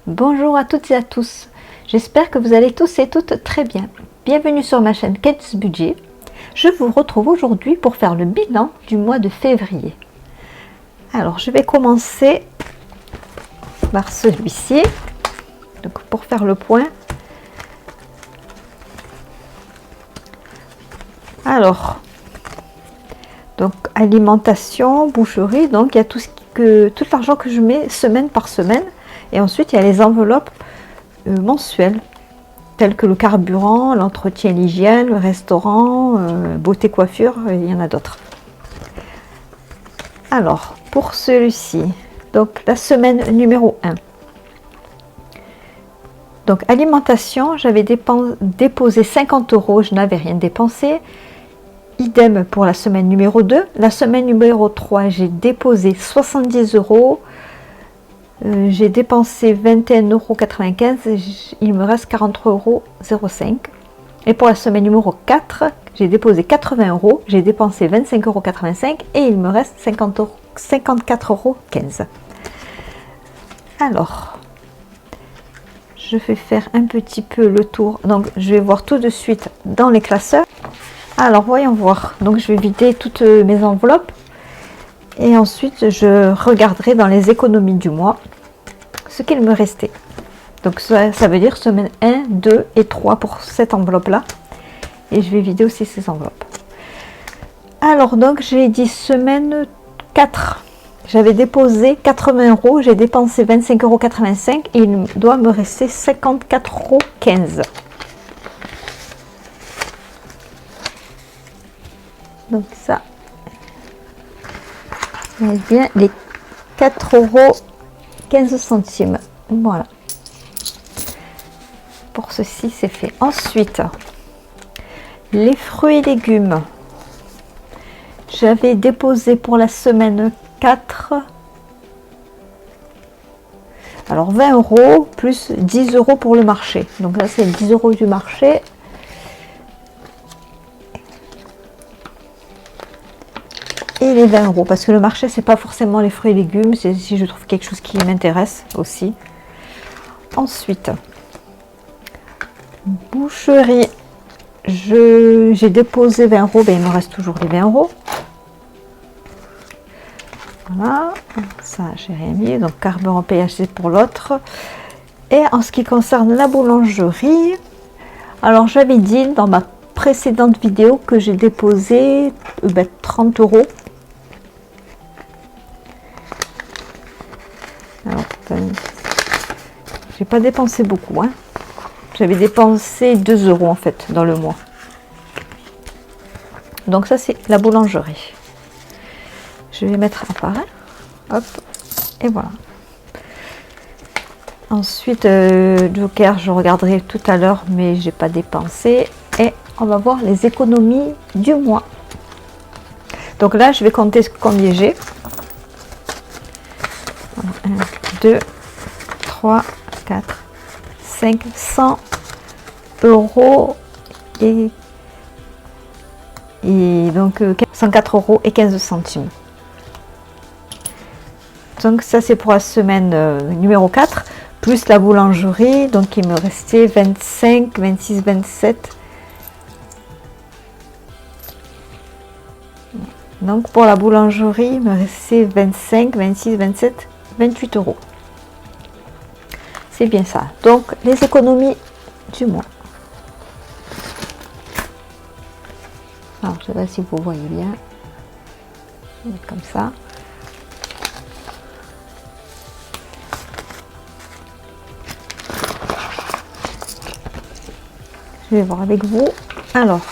Bonjour à toutes et à tous, j'espère que vous allez tous et toutes très bien. Bienvenue sur ma chaîne Kate's Budget. Je vous retrouve aujourd'hui pour faire le bilan du mois de février. Alors je vais commencer par celui-ci, donc pour faire le point. Alors, donc alimentation, boucherie, donc il y a tout l'argent que je mets semaine par semaine. Et ensuite, il y a les enveloppes mensuelles, telles que le carburant, l'entretien, l'hygiène, le restaurant, beauté, coiffure, et il y en a d'autres. Alors, pour celui-ci, donc la semaine numéro 1. Donc, alimentation, j'avais déposé 50 €, je n'avais rien dépensé. Idem pour la semaine numéro 2. La semaine numéro 3, j'ai déposé 70 €. J'ai dépensé 21,95 €, il me reste 43,05 €. Et pour la semaine numéro 4, j'ai déposé 80 €, j'ai dépensé 25,85 € et il me reste 54,15 €. Alors, je vais faire un petit peu le tour. Donc, je vais voir tout de suite dans les classeurs. Alors, voyons voir. Donc, je vais vider toutes mes enveloppes. Et ensuite, je regarderai dans les économies du mois ce qu'il me restait. Donc, ça veut dire semaine 1, 2 et 3 pour cette enveloppe-là. Et je vais vider aussi ces enveloppes. Alors, donc, j'ai dit semaine 4. J'avais déposé 80 €, j'ai dépensé 25,85 € et il doit me rester 54,15 €. Donc, ça, c'est bien les 4,15 €. Voilà. Pour ceci, c'est fait. Ensuite, les fruits et légumes. J'avais déposé pour la semaine 4. Alors, 20 € plus 10 € pour le marché. Donc là, c'est 10 € du marché. Et les 20 € parce que le marché c'est pas forcément les fruits et légumes, c'est si je trouve quelque chose qui m'intéresse aussi. Ensuite, boucherie, j'ai déposé 20 €, ben il me reste toujours les 20 €. Voilà, ça j'ai rien mis, donc carburant PHC pour l'autre. Et en ce qui concerne la boulangerie, alors j'avais dit dans ma précédente vidéo que j'ai déposé 30 €. Alors, j'ai pas dépensé beaucoup, hein. J'avais dépensé 2 € en fait dans le mois. Donc ça c'est la boulangerie. Je vais mettre à part, hop, et voilà. Ensuite, Joker, je regarderai tout à l'heure, mais j'ai pas dépensé. Et on va voir les économies du mois. Donc là, je vais compter combien j'ai. 1, 2, 3, 4, 5, 100 € et donc 104 € et 15 centimes. Donc ça c'est pour la semaine numéro 4, plus la boulangerie, donc il me restait 25, 26, 27. Donc pour la boulangerie, il me restait 25, 26, 27, 28 €. C'est bien ça. Donc les économies du mois. Alors je ne sais pas si vous voyez bien. Je vais mettre comme ça. Je vais voir avec vous. Alors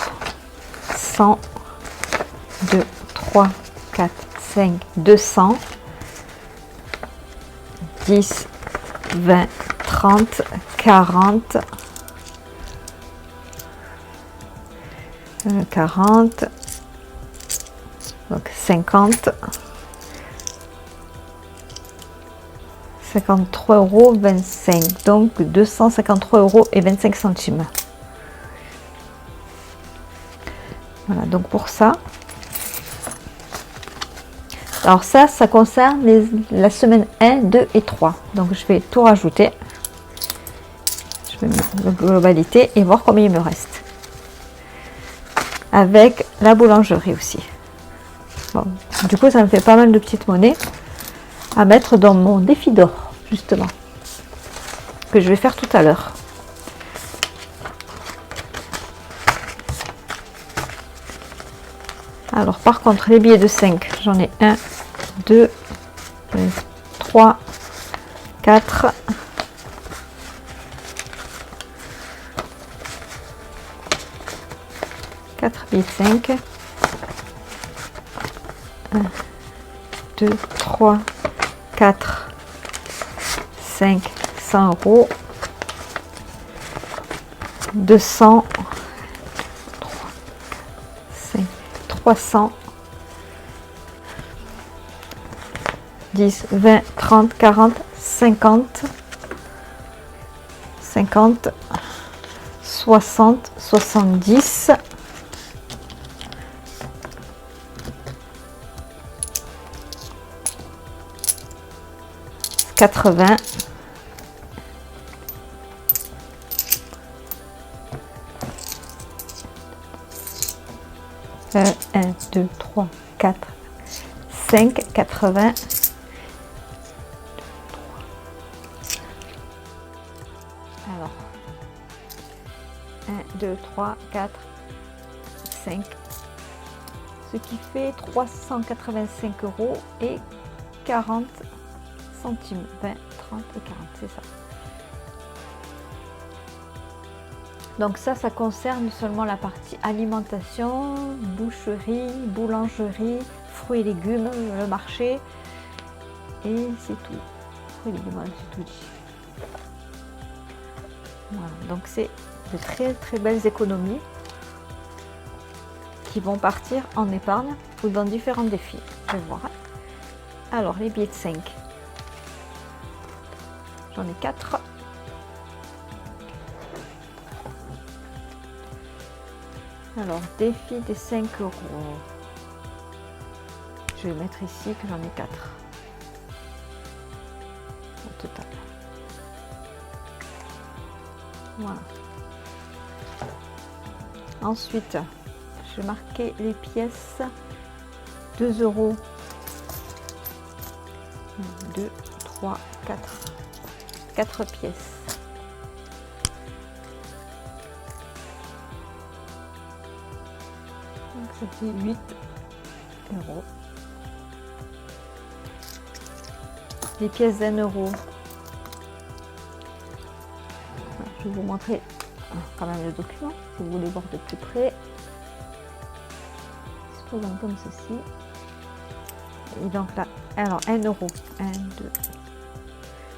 100, 2, 3, 4, 5, 200, 10, 20, 30, 40, 40, donc 50, 53,25 €, donc 253 € et 25 centimes. Voilà, donc pour ça. Alors ça concerne la semaine 1, 2 et 3. Donc je vais tout rajouter. la globalité et voir combien il me reste. Avec la boulangerie aussi. Bon, du coup, ça me fait pas mal de petites monnaies à mettre dans mon défi d'or, justement, que je vais faire tout à l'heure. Alors, par contre, les billets de 5, j'en ai 1, 2, 3, 4, 4 billets de 5. 1, 2, 3, 4, 5, 100 euros. 200, 3, 5, 300, 10, 20, 30, 40, 50, 50, 60, 70, 80, 1, 2, 3, 4, 5, 80, alors 1, 2, 3, 4, 5, ce qui fait 385 euros et 40 centimes, 20, 30 et 40, c'est ça. Donc ça concerne seulement la partie alimentation, boucherie, boulangerie, fruits et légumes, le marché, et c'est tout. Fruits et légumes, voilà, c'est tout dit. Voilà, donc c'est de très très belles économies qui vont partir en épargne ou dans différents défis. Je vais voir. Alors les billets de 5. J'en ai 4. Alors, défi des 5 euros. Je vais mettre ici que j'en ai 4 au total. Voilà. Ensuite, je vais marquer les pièces 2 euros. 2, 3, 4. 4 pièces. Donc ça fait 8 euros. Les pièces d'1 euro. Je vais vous montrer quand même le document si vous voulez voir de plus près. Il se présente comme ceci. Et donc là, alors 1 euro. 1, 2.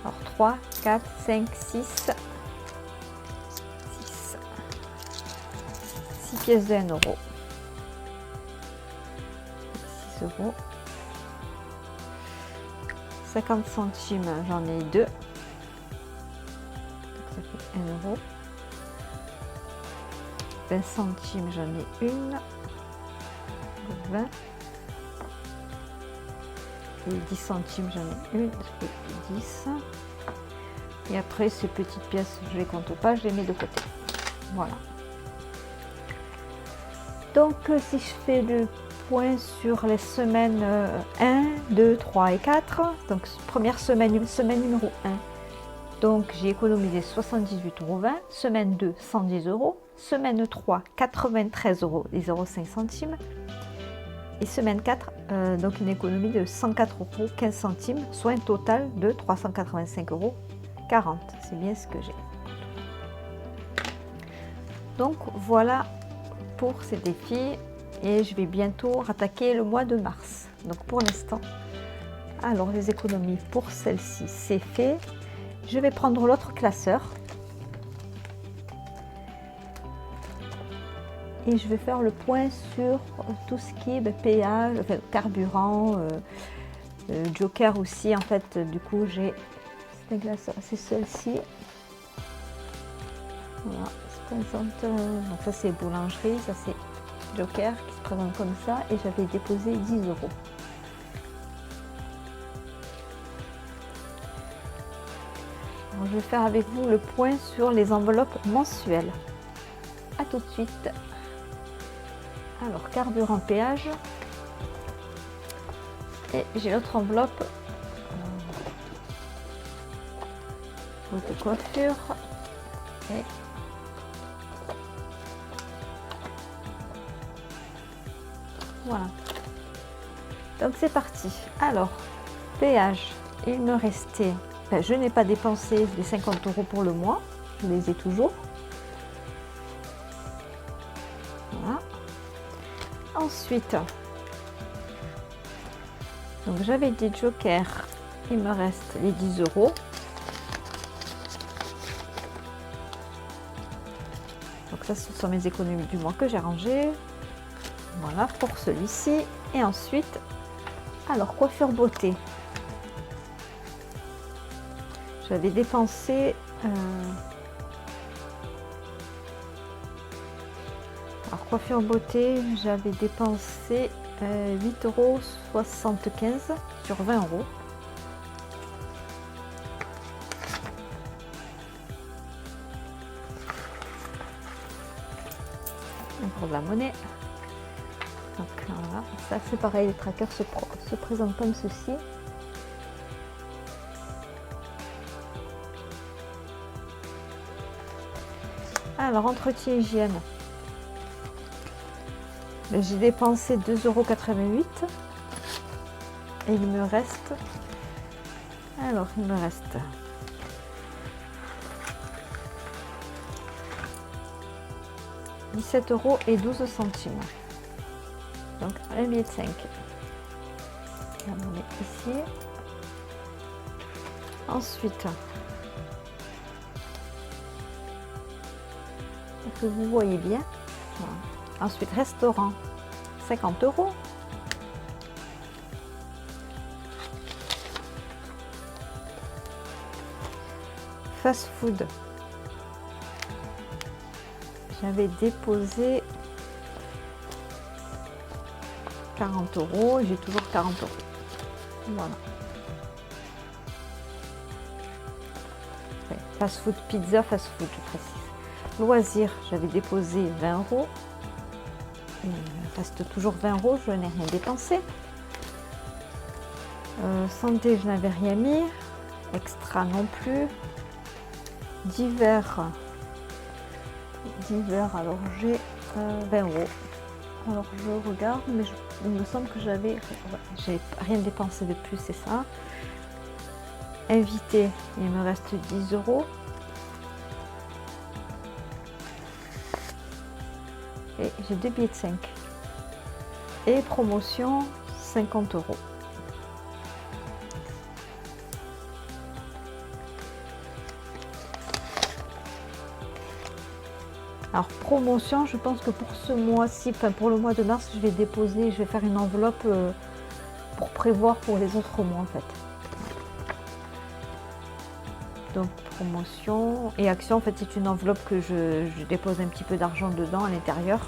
Alors 3, 4, 5, 6. 6 pièces de 1 euro. 6 euros. 50 centimes, j'en ai 2. Donc ça fait 1 euro. 20 centimes, j'en ai 1. 20. Et 10 centimes, j'en ai 1. Ça fait 10. Et après, ces petites pièces, je ne les compte pas, je les mets de côté. Voilà. Donc, si je fais le point sur les semaines 1, 2, 3 et 4, donc première semaine, semaine numéro 1, donc j'ai économisé 78,20 euros, semaine 2, 110 euros, semaine 3, 93 euros et 05 centimes, et semaine 4, donc une économie de 104 euros 15 centimes, soit un total de 385 euros 40, c'est bien ce que j'ai. Donc voilà pour ces défis et je vais bientôt rattaquer le mois de mars. Donc pour l'instant, alors les économies pour celle-ci c'est fait. Je vais prendre l'autre classeur et je vais faire le point sur tout ce qui est péage, enfin, carburant, joker aussi. En fait, du coup j'ai c'est celle-ci. Voilà, donc ça c'est boulangerie, ça c'est joker qui se présente comme ça et j'avais déposé 10 euros. Alors je vais faire avec vous le point sur les enveloppes mensuelles. À tout de suite. Alors, carburant, péage. Et j'ai l'autre enveloppe. De coiffure. Et voilà. Donc c'est parti. Alors, péage. Il me restait... Enfin, je n'ai pas dépensé les 50 € pour le mois. Je les ai toujours. Voilà. Ensuite, donc j'avais dit Joker, il me reste les 10 €. Donc ça, ce sont mes économies du mois que j'ai rangées. Voilà pour celui-ci. Et ensuite, alors coiffure beauté. J'avais dépensé... Alors coiffure beauté, j'avais dépensé 8,75 € sur 20 €. Encore de la monnaie. Donc voilà, ça c'est pareil, les trackers se présentent comme ceci. Alors entretien hygiène. J'ai dépensé 2,88 € et il me reste, alors il me reste 17,12 €. Donc un billet de 5. La monnaie ici. Ensuite, est-ce que vous voyez bien? Voilà. Ensuite, restaurant, 50 €. Fast food, j'avais déposé 40 €, j'ai toujours 40 €. Voilà. Ouais, fast food, pizza, fast food, je précise. Loisirs, j'avais déposé 20 €. Il me reste toujours 20 €, je n'ai rien dépensé. Santé, je n'avais rien mis. Extra non plus. Divers, alors j'ai 20 €. Alors je regarde, mais il me semble que j'ai rien dépensé de plus, c'est ça. Invité, il me reste 10 €. Et j'ai 2 billets de 5. Et promotion, 50 €. Alors promotion, je pense que pour ce mois-ci, enfin pour le mois de mars, je vais faire une enveloppe pour prévoir pour les autres mois en fait. Donc promotion et action, en fait c'est une enveloppe que je dépose un petit peu d'argent dedans à l'intérieur.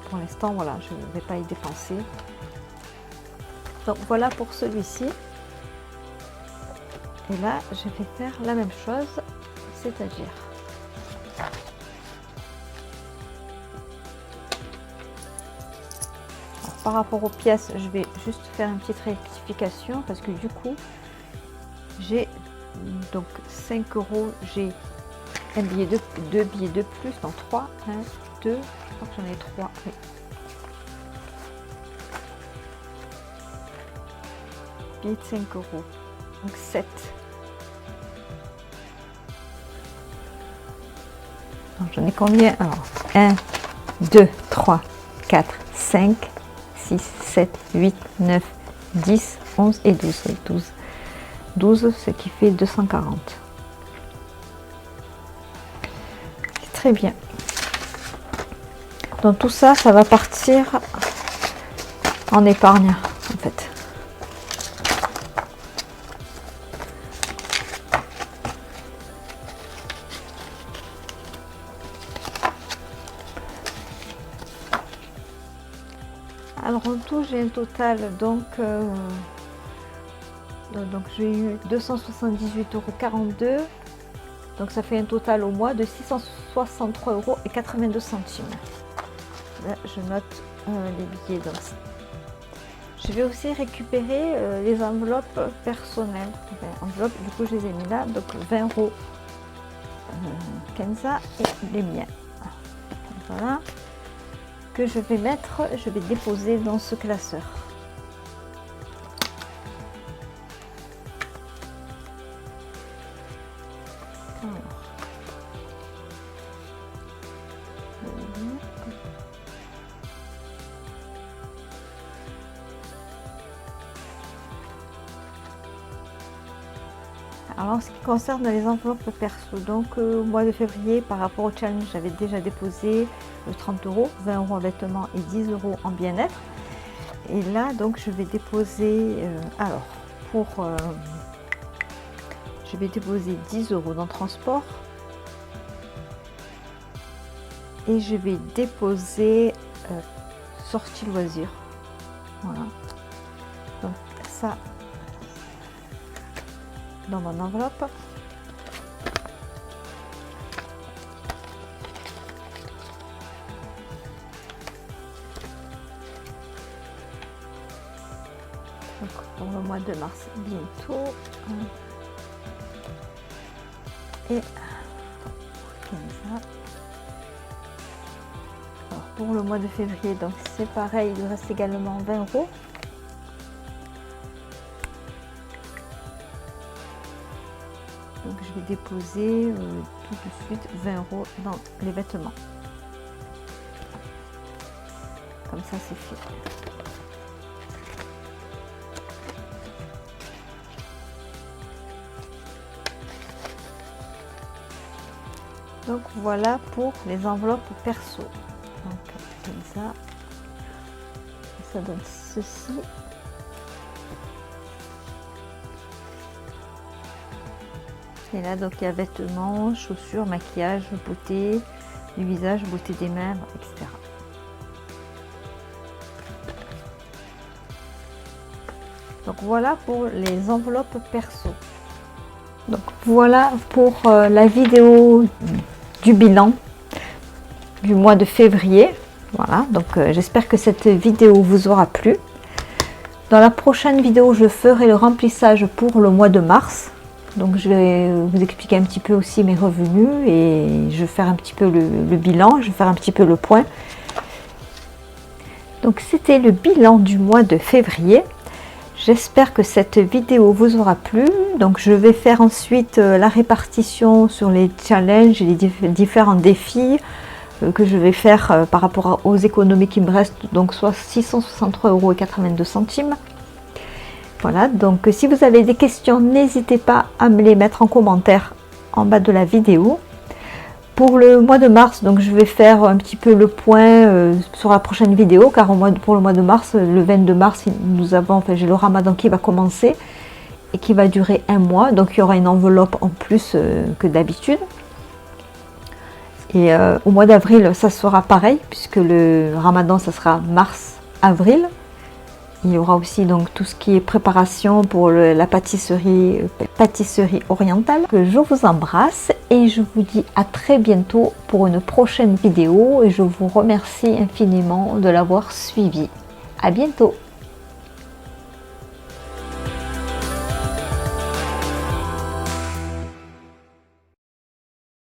Pour l'instant, voilà, je ne vais pas y dépenser. Donc voilà pour celui-ci. Et là, je vais faire la même chose, c'est-à-dire par rapport aux pièces, je vais juste faire une petite rectification parce que du coup, j'ai donc 5 €, j'ai un billet de 2 billets de plus, donc 3, 1, 2, je crois que j'en ai 3. Oui. Billet de 5 €, donc 7. J'en ai combien? Alors, 1, 2, 3, 4, 5, 6, 7, 8, 9, 10, 11 et 12. Oui, 12. 12, ce qui fait 240. C'est très bien. Donc tout ça, ça va partir en épargne, en fait. Alors en tout, j'ai un total, donc j'ai eu 278,42 €. Donc ça fait un total au mois de 663,82 €. Là, je note les billets. Donc, je vais aussi récupérer les enveloppes personnelles. Enfin, enveloppes, du coup, je les ai mis là. Donc 20 € Kenza et les miens. Voilà. Que je vais mettre, je vais déposer dans ce classeur. Alors, en ce qui concerne les enveloppes perso, donc au mois de février, par rapport au challenge, j'avais déjà déposé 30 €, 20 € en vêtements et 10 € en bien-être. Et là, donc, je vais déposer, je vais déposer 10 € dans le transport. Et je vais déposer sortie loisirs. Voilà. Donc, ça, dans mon enveloppe. Donc pour le mois de mars bientôt. Et alors pour le mois de février, donc c'est pareil, il reste également 20 €. Donc je vais déposer tout de suite 20 € dans les vêtements. Comme ça c'est fait. Donc voilà pour les enveloppes perso. Donc comme ça donne ceci. Et là, donc il y a vêtements, chaussures, maquillage, beauté du visage, beauté des mains, etc. Donc voilà pour les enveloppes perso. Donc voilà pour la vidéo du bilan du mois de février. Voilà, donc j'espère que cette vidéo vous aura plu. Dans la prochaine vidéo, je ferai le remplissage pour le mois de mars. Donc je vais vous expliquer un petit peu aussi mes revenus et je vais faire un petit peu le bilan, je vais faire un petit peu le point. Donc c'était le bilan du mois de février. J'espère que cette vidéo vous aura plu. Donc je vais faire ensuite la répartition sur les challenges et les différents défis que je vais faire par rapport aux économies qui me restent, donc soit 663,82 €. Voilà, donc si vous avez des questions, n'hésitez pas à me les mettre en commentaire en bas de la vidéo. Pour le mois de mars, donc je vais faire un petit peu le point sur la prochaine vidéo, car pour le mois de mars, le 22 mars, j'ai le ramadan qui va commencer et qui va durer un mois, donc il y aura une enveloppe en plus que d'habitude. Et au mois d'avril, ça sera pareil, puisque le ramadan, ça sera mars-avril. Il y aura aussi donc tout ce qui est préparation pour la pâtisserie orientale. Je vous embrasse et je vous dis à très bientôt pour une prochaine vidéo et je vous remercie infiniment de l'avoir suivi. À bientôt.